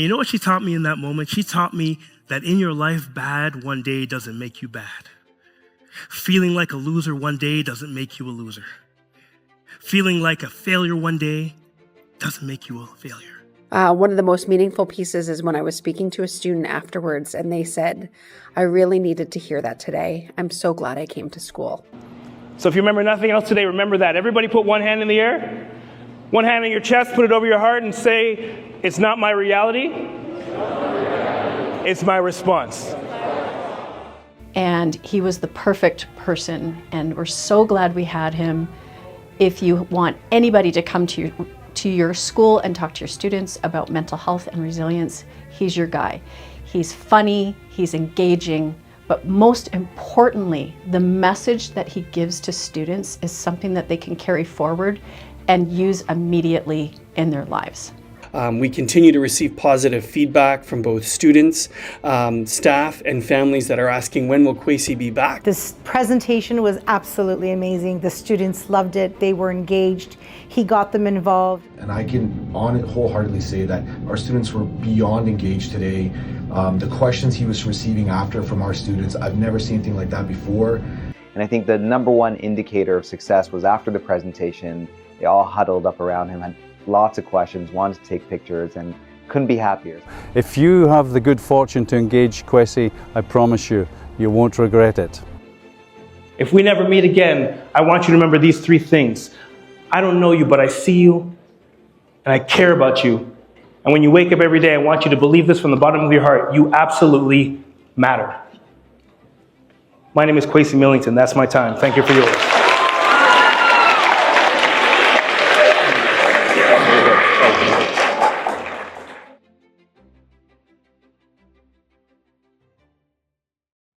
And you know what she taught me in that moment? She taught me that in your life, bad one day doesn't make you bad. Feeling like a loser one day doesn't make you a loser. Feeling like a failure one day doesn't make you a failure. One of the most meaningful pieces is when I was speaking to a student afterwards and they said, I really needed to hear that today. I'm so glad I came to school. So if you remember nothing else today, remember that. Everybody put one hand in the air, one hand on your chest, put it over your heart and say, it's not my reality, it's my response. And he was the perfect person, and we're so glad we had him. If you want anybody to come to your school and talk to your students about mental health and resilience, he's your guy. He's funny, he's engaging, but most importantly, the message that he gives to students is something that they can carry forward and use immediately in their lives. We continue to receive positive feedback from both students, staff, and families that are asking, when will Kwesi be back? This presentation was absolutely amazing. The students loved it. They were engaged. He got them involved. And I can wholeheartedly say that our students were beyond engaged today. The questions he was receiving after from our students, I've never seen anything like that before. And I think the number one indicator of success was after the presentation, they all huddled up around him, had lots of questions, wanted to take pictures, and couldn't be happier. If you have the good fortune to engage Kwesi, I promise you, you won't regret it. If we never meet again, I want you to remember these three things. I don't know you, but I see you, and I care about you. And when you wake up every day, I want you to believe this from the bottom of your heart. You absolutely matter. My name is Kwesi Millington. That's my time. Thank you for yours.